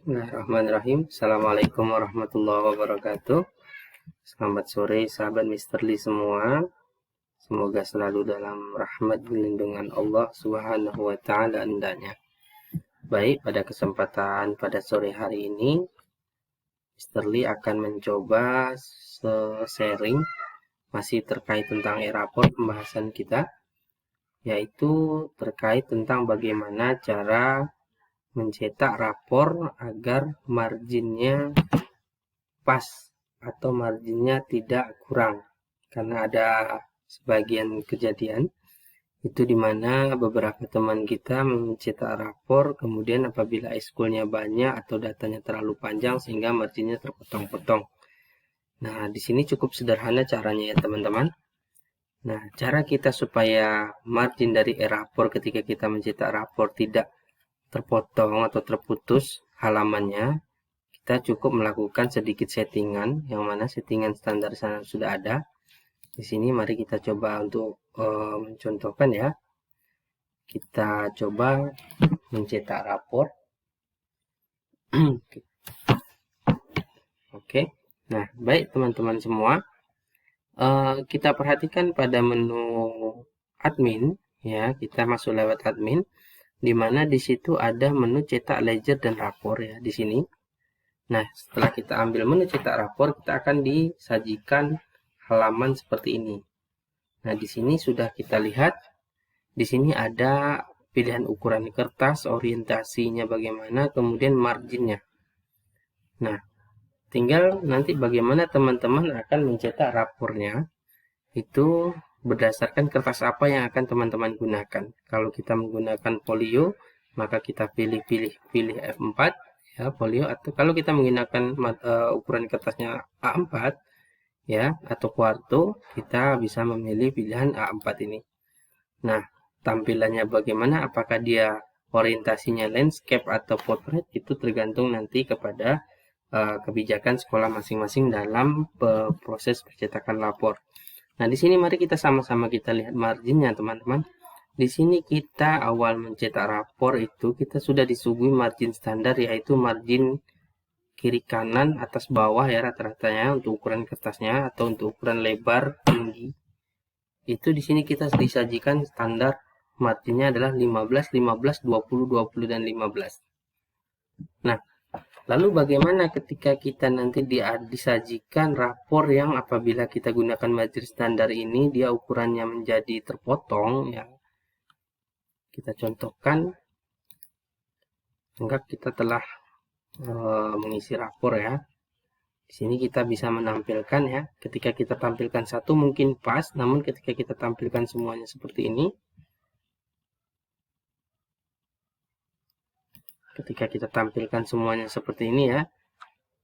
Bismillahirrahmanirrahim. Assalamualaikum warahmatullahi wabarakatuh. Selamat sore sahabat Mr. Lee semua. Semoga selalu dalam rahmat lindungan Allah Subhanahu wa taala hendaknya. Baik, pada kesempatan pada sore hari ini Mr. Lee akan mencoba sharing masih terkait tentang e-rapor pembahasan kita, yaitu terkait tentang bagaimana cara mencetak rapor agar marginnya pas atau marginnya tidak kurang, karena ada sebagian kejadian itu dimana beberapa teman kita mencetak rapor kemudian apabila ekskulnya banyak atau datanya terlalu panjang sehingga marginnya terpotong-potong. Nah, di sini cukup sederhana caranya ya teman-teman. Nah, cara kita supaya margin dari e-rapor ketika kita mencetak rapor tidak terpotong atau terputus halamannya, kita cukup melakukan sedikit settingan, yang mana settingan standar sana sudah ada. Di sini mari kita coba untuk mencontohkan ya. Kita coba mencetak rapor. Oke. Nah, baik teman-teman semua. Kita perhatikan pada menu admin ya, kita masuk lewat admin, di mana di situ ada menu cetak ledger dan rapor ya di sini. Nah, setelah kita ambil menu cetak rapor, kita akan disajikan halaman seperti ini. Nah, di sini sudah kita lihat, di sini ada pilihan ukuran kertas, orientasinya bagaimana, kemudian marginnya. Nah, tinggal nanti bagaimana teman-teman akan mencetak rapornya, itu berdasarkan kertas apa yang akan teman-teman gunakan. Kalau kita menggunakan folio, maka kita pilih F4 ya, folio, atau kalau kita menggunakan ukuran kertasnya A4 ya atau quarto, kita bisa memilih pilihan A4 ini. Nah, tampilannya bagaimana, apakah dia orientasinya landscape atau portrait, itu tergantung nanti kepada kebijakan sekolah masing-masing dalam proses percetakan lapor. Nah, di sini mari kita sama-sama kita lihat marginnya, teman-teman. Di sini kita awal mencetak rapor itu kita sudah disuguhi margin standar, yaitu margin kiri kanan atas bawah ya rata-ratanya untuk ukuran kertasnya atau untuk ukuran lebar tinggi. Itu di sini kita disajikan standar marginnya adalah 15, 15, 20, 20 dan 15. Nah, lalu bagaimana ketika kita nanti disajikan rapor yang apabila kita gunakan margin standar ini dia ukurannya menjadi terpotong ya. Kita contohkan anggap kita telah mengisi rapor ya. Di sini kita bisa menampilkan ya. Ketika kita tampilkan satu mungkin pas, namun ketika kita tampilkan semuanya seperti ini, ketika kita tampilkan semuanya seperti ini ya,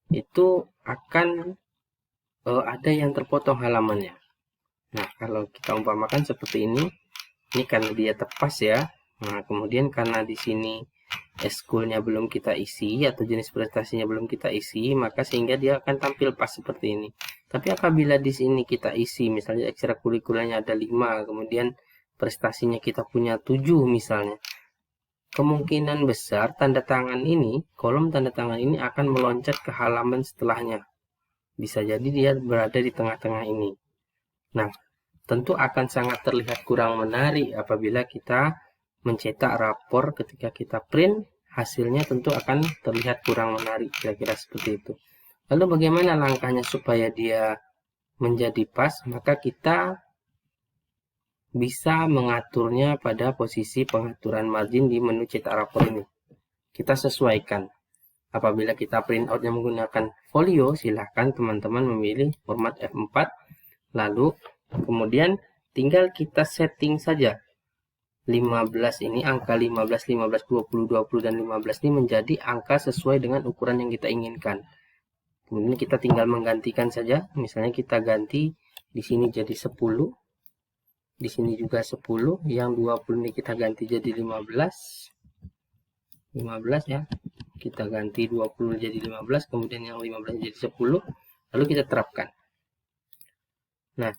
itu akan ada yang terpotong halamannya. Nah, kalau kita umpamakan seperti ini karena dia tepas ya. Nah, kemudian karena di sini ekskulnya belum kita isi atau jenis prestasinya belum kita isi, maka sehingga dia akan tampil pas seperti ini. Tapi apabila di sini kita isi, misalnya ekstrakurikulernya ada 5, kemudian prestasinya kita punya 7 misalnya, kemungkinan besar tanda tangan ini, kolom tanda tangan ini akan meloncat ke halaman setelahnya. Bisa jadi dia berada di tengah-tengah ini. Nah, tentu akan sangat terlihat kurang menarik apabila kita mencetak rapor, ketika kita print, hasilnya tentu akan terlihat kurang menarik, kira-kira seperti itu. Lalu bagaimana langkahnya supaya dia menjadi pas? Maka kita bisa mengaturnya pada posisi pengaturan margin di menu cetak rapor ini. Kita sesuaikan. Apabila kita print outnya menggunakan folio, silahkan teman-teman memilih format F4. Lalu kemudian tinggal kita setting saja 15 ini, angka 15, 15, 20, 20 dan 15 ini menjadi angka sesuai dengan ukuran yang kita inginkan. Kemudian kita tinggal menggantikan saja, misalnya kita ganti di sini jadi 10, di sini juga 10, yang 20 ini kita ganti jadi 15 ya, kita ganti 20 jadi 15, kemudian yang 15 jadi 10, lalu kita terapkan. Nah,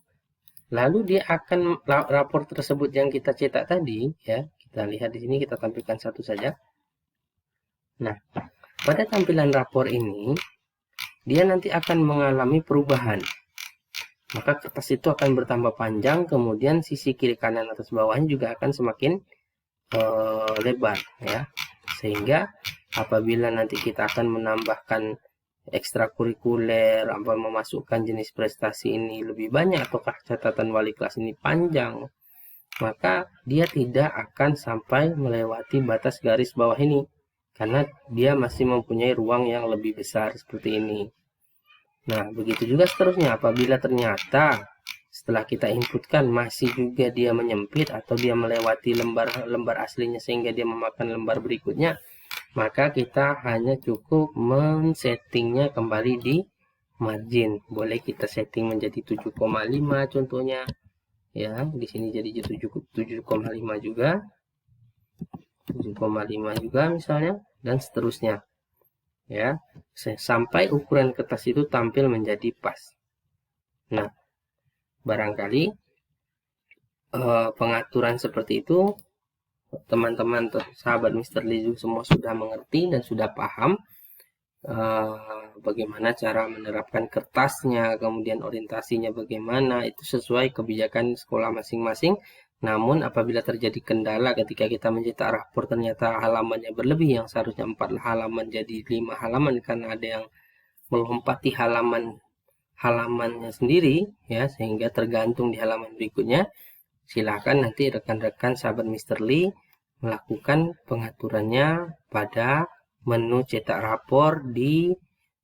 lalu dia akan rapor tersebut yang kita cetak tadi ya, kita lihat di sini, kita tampilkan satu saja. Nah, pada tampilan rapor ini dia nanti akan mengalami perubahan. Maka kertas itu akan bertambah panjang, kemudian sisi kiri kanan atas bawahnya juga akan semakin lebar ya. Sehingga apabila nanti kita akan menambahkan ekstrakurikuler, apa memasukkan jenis prestasi ini lebih banyak ataukah catatan wali kelas ini panjang, maka dia tidak akan sampai melewati batas garis bawah ini karena dia masih mempunyai ruang yang lebih besar seperti ini. Nah, begitu juga seterusnya apabila ternyata setelah kita inputkan masih juga dia menyempit atau dia melewati lembar aslinya sehingga dia memakan lembar berikutnya, maka kita hanya cukup men-settingnya kembali di margin. Boleh kita setting menjadi 7,5 contohnya. Ya, di sini jadi 7,5 juga. 7,5 juga misalnya dan seterusnya. Ya, sampai ukuran kertas itu tampil menjadi pas. Nah, barangkali pengaturan seperti itu teman-teman sahabat Mr. Lizu semua sudah mengerti dan sudah paham bagaimana cara menerapkan kertasnya, kemudian orientasinya bagaimana, itu sesuai kebijakan sekolah masing-masing. Namun apabila terjadi kendala ketika kita mencetak rapor ternyata halamannya berlebih, yang seharusnya 4 halaman jadi 5 halaman karena ada yang melompati halamannya sendiri ya, sehingga tergantung di halaman berikutnya, silakan nanti rekan-rekan sahabat Mr. Lee melakukan pengaturannya pada menu cetak rapor di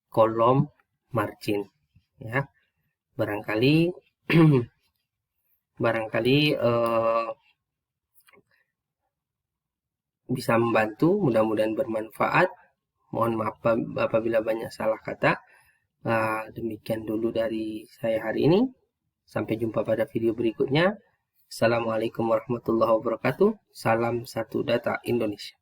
kolom margin ya. Barangkali bisa membantu, mudah-mudahan bermanfaat. Mohon maaf apabila banyak salah kata. Demikian dulu dari saya hari ini. Sampai jumpa pada video berikutnya. Assalamualaikum warahmatullahi wabarakatuh. Salam satu data Indonesia.